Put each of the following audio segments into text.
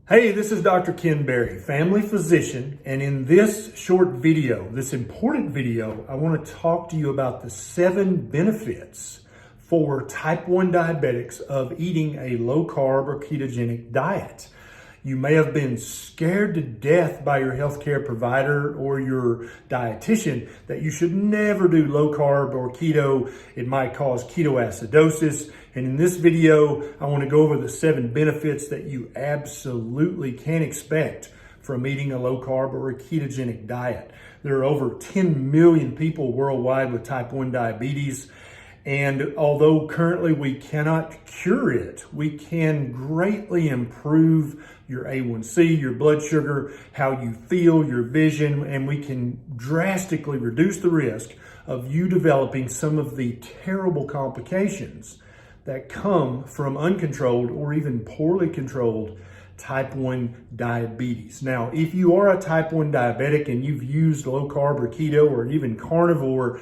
Hey, this is Dr. Ken Berry, family physician, and in this short video, this important video, I want to talk to you about the 7 benefits for type 1 diabetics of eating a low-carb or ketogenic diet. You may have been scared to death by your healthcare provider or your dietitian that you should never do low-carb or keto. It might cause ketoacidosis. And in this video, I want to go over the 7 benefits that you absolutely can expect from eating a low-carb or a ketogenic diet. There are over 10 million people worldwide with type 1 diabetes. And although currently we cannot cure it, we can greatly improve your A1C, your blood sugar, how you feel, your vision, and we can drastically reduce the risk of you developing some of the terrible complications that come from uncontrolled or even poorly controlled type 1 diabetes. Now, if you are a type 1 diabetic and you've used low carb or keto or even carnivore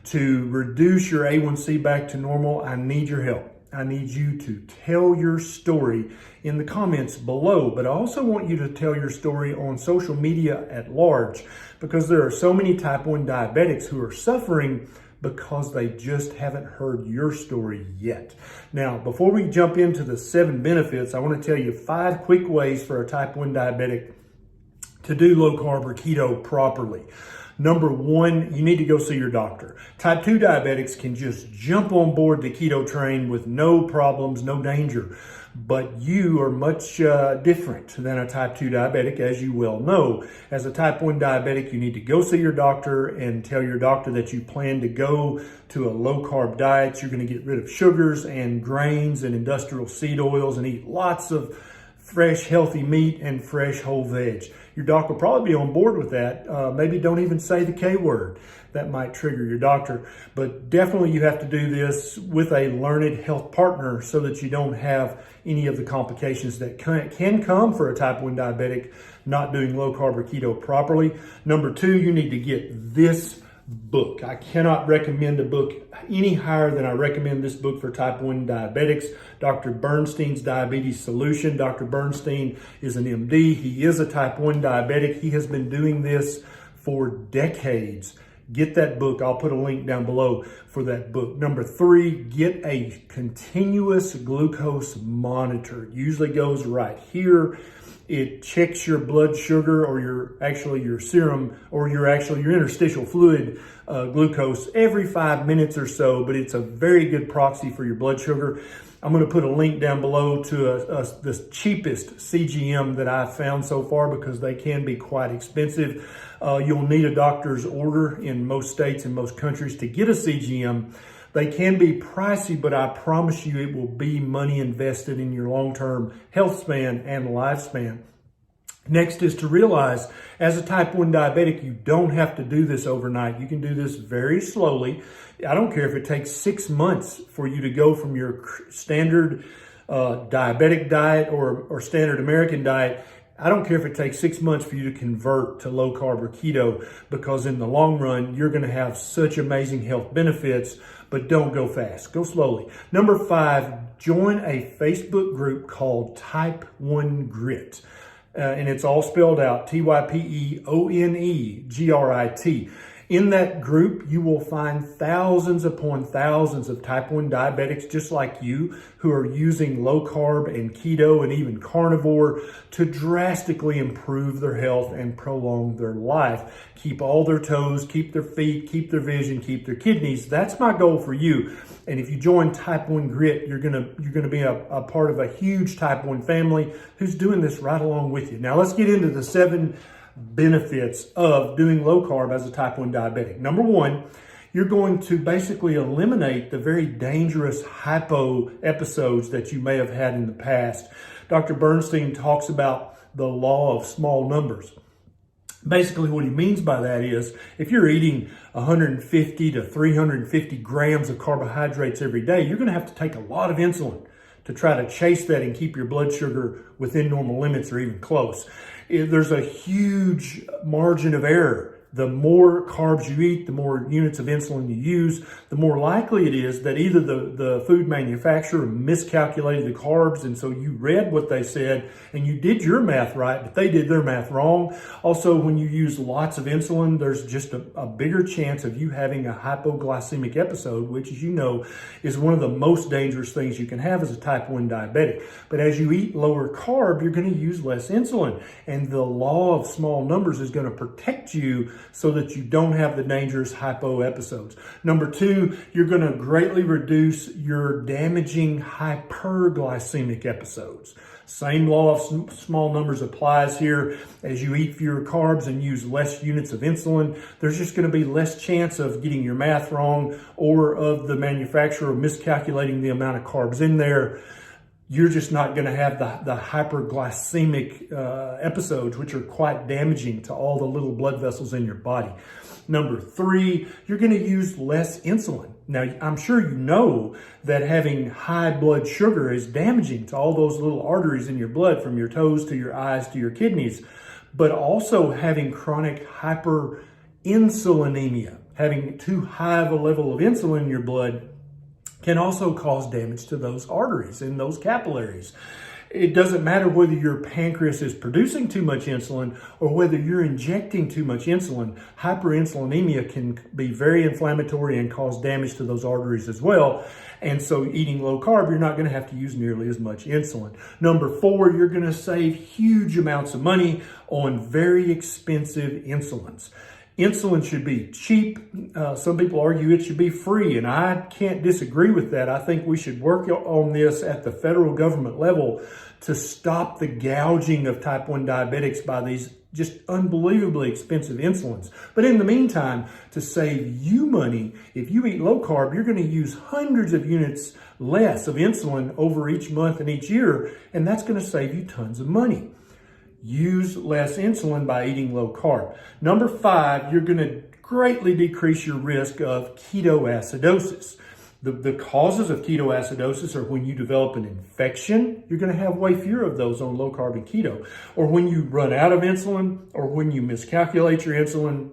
to reduce your A1C back to normal, I need your help. I need you to tell your story in the comments below, but I also want you to tell your story on social media at large because there are so many type 1 diabetics who are suffering because they just haven't heard your story yet. Now, before we jump into the 7 benefits, I want to tell you 5 quick ways for a type 1 diabetic to do low carb or keto properly. Number 1, you need to go see your doctor. Type 2 diabetics can just jump on board the keto train with no problems, no danger. But you are much different than a type 2 diabetic, as you well know. As a type 1 diabetic, you need to go see your doctor and tell your doctor that you plan to go to a low-carb diet. You're going to get rid of sugars and grains and industrial seed oils and eat lots of fresh, healthy meat and fresh whole veg. Your doc will probably be on board with that. Maybe don't even say the K word. That might trigger your doctor. But definitely you have to do this with a learned health partner so that you don't have any of the complications that can come for a type 1 diabetic not doing low carb or keto properly. Number 2, you need to get this book. I cannot recommend a book any higher than I recommend this book for type 1 diabetics, Dr. Bernstein's Diabetes Solution. Dr. Bernstein is an MD. He is a type 1 diabetic. He has been doing this for decades. Get that book. I'll put a link down below for that book. Number 3, get a continuous glucose monitor. It usually goes right here. It checks your blood sugar or your serum or your interstitial fluid glucose every 5 minutes or so, but it's a very good proxy for your blood sugar. I'm going to put a link down below to the cheapest CGM that I've found so far because they can be quite expensive. You'll need a doctor's order in most states and most countries to get a CGM. They can be pricey, but I promise you it will be money invested in your long-term health span and lifespan. Next is to realize, as a type 1 diabetic, you don't have to do this overnight. You can do this very slowly. I don't care if it takes 6 months for you to go from your standard diabetic diet or standard American diet. I don't care if it takes 6 months for you to convert to low carb or keto, because in the long run, you're going to have such amazing health benefits, but don't go fast. Go slowly. Number 5, join a Facebook group called Type 1 Grit. And it's all spelled out, TYPEONEGRIT. In that group, you will find thousands upon thousands of type 1 diabetics just like you who are using low carb and keto and even carnivore to drastically improve their health and prolong their life. Keep all their toes, keep their feet, keep their vision, keep their kidneys. That's my goal for you. And if you join Type 1 Grit, you're gonna be a part of a huge type 1 family who's doing this right along with you. Now let's get into the 7 benefits of doing low carb as a type 1 diabetic. Number 1, you're going to basically eliminate the very dangerous hypo episodes that you may have had in the past. Dr. Bernstein talks about the law of small numbers. Basically, what he means by that is if you're eating 150 to 350 grams of carbohydrates every day, you're going to have to take a lot of insulin to try to chase that and keep your blood sugar within normal limits or even close. There's a huge margin of error the more carbs you eat, the more units of insulin you use, the more likely it is that either the food manufacturer miscalculated the carbs, and so you read what they said and you did your math right, but they did their math wrong. Also, when you use lots of insulin, there's just a bigger chance of you having a hypoglycemic episode, which, as you know, is one of the most dangerous things you can have as a type 1 diabetic. But as you eat lower carb, you're going to use less insulin. And the law of small numbers is going to protect you so that you don't have the dangerous hypo episodes. Number 2, you're going to greatly reduce your damaging hyperglycemic episodes. Same law of small numbers applies here. As you eat fewer carbs and use less units of insulin, there's just going to be less chance of getting your math wrong or of the manufacturer miscalculating the amount of carbs in there. You're just not going to have the hyperglycemic episodes, which are quite damaging to all the little blood vessels in your body. Number 3, you're going to use less insulin. Now, I'm sure you know that having high blood sugar is damaging to all those little arteries in your blood, from your toes to your eyes to your kidneys, but also having chronic hyperinsulinemia, having too high of a level of insulin in your blood, can also cause damage to those arteries and those capillaries. It doesn't matter whether your pancreas is producing too much insulin or whether you're injecting too much insulin. Hyperinsulinemia can be very inflammatory and cause damage to those arteries as well. And so eating low carb, you're not going to have to use nearly as much insulin. Number 4, you're going to save huge amounts of money on very expensive insulins. Insulin should be cheap. Some people argue it should be free, and I can't disagree with that. I think we should work on this at the federal government level to stop the gouging of type 1 diabetics by these just unbelievably expensive insulins. But in the meantime, to save you money, if you eat low carb, you're going to use hundreds of units less of insulin over each month and each year, and that's going to save you tons of money. Use less insulin by eating low carb. Number 5, you're going to greatly decrease your risk of ketoacidosis. The causes of ketoacidosis are when you develop an infection. You're going to have way fewer of those on low carb and keto. Or when you run out of insulin, or when you miscalculate your insulin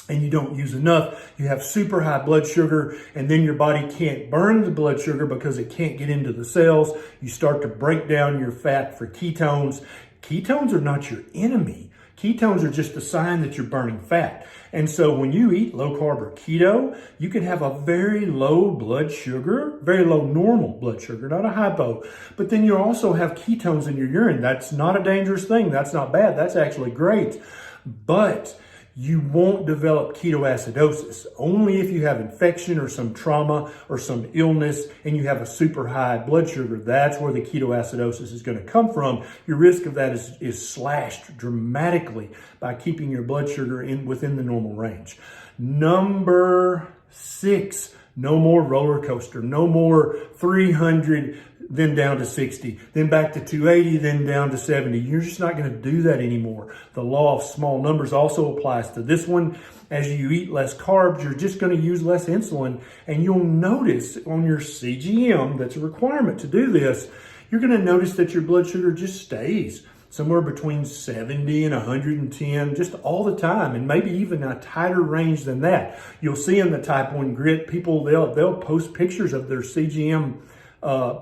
and you don't use enough, you have super high blood sugar, and then your body can't burn the blood sugar because it can't get into the cells. You start to break down your fat for ketones. Ketones are not your enemy. Ketones are just a sign that you're burning fat. And so when you eat low carb or keto, you can have a very low blood sugar, very low normal blood sugar, not a hypo. But then you also have ketones in your urine. That's not a dangerous thing. That's not bad. That's actually great. But you won't develop ketoacidosis only if you have infection or some trauma or some illness and you have a super high blood sugar. That's where the ketoacidosis is going to come from. Your risk of that is slashed dramatically by keeping your blood sugar within the normal range. Number 6, no more roller coaster, no more 300, then down to 60, then back to 280, then down to 70. You're just not going to do that anymore. The law of small numbers also applies to this one. As you eat less carbs, you're just going to use less insulin, and you'll notice on your CGM, that's a requirement to do this, you're going to notice that your blood sugar just stays somewhere between 70 and 110 just all the time, and maybe even a tighter range than that. You'll see in the type 1 grit, people, they'll post pictures of their CGM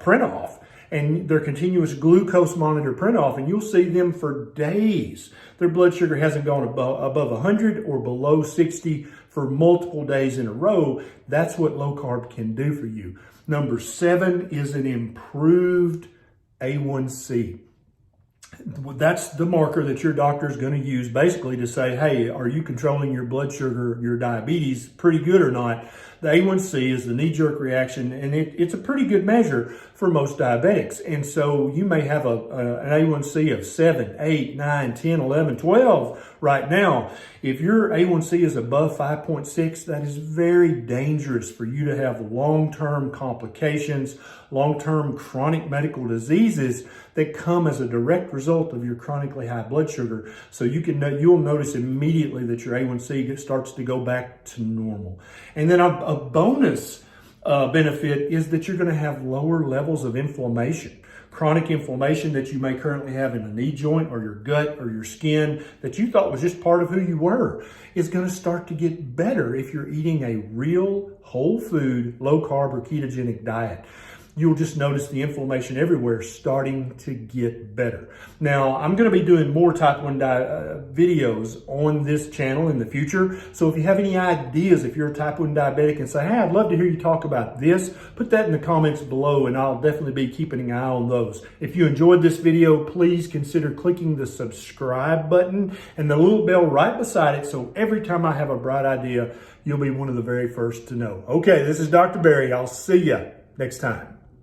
print off and their continuous glucose monitor print off, and you'll see them for days. Their blood sugar hasn't gone above 100 or below 60 for multiple days in a row. That's what low carb can do for you. Number 7 is an improved A1C. That's the marker that your doctor is going to use basically to say, hey, are you controlling your blood sugar, your diabetes pretty good or not? The A1C is the knee-jerk reaction, and it's a pretty good measure for most diabetics. And so you may have an A1C of 7, 8, 9, 10, 11, 12 right now. If your A1C is above 5.6, that is very dangerous for you to have long-term complications, long-term chronic medical diseases that come as a direct result of your chronically high blood sugar. So you'll notice immediately that your A1C starts to go back to normal. And then a bonus benefit is that you're going to have lower levels of inflammation. chronic inflammation that you may currently have in a knee joint or your gut or your skin that you thought was just part of who you were is going to start to get better if you're eating a real whole food, low carb or ketogenic diet. You'll just notice the inflammation everywhere starting to get better. Now, I'm going to be doing more type 1 videos on this channel in the future. So if you have any ideas, if you're a type 1 diabetic and say, hey, I'd love to hear you talk about this, put that in the comments below and I'll definitely be keeping an eye on those. If you enjoyed this video, please consider clicking the subscribe button and the little bell right beside it so every time I have a bright idea, you'll be one of the very first to know. Okay, this is Dr. Barry. I'll see you next time.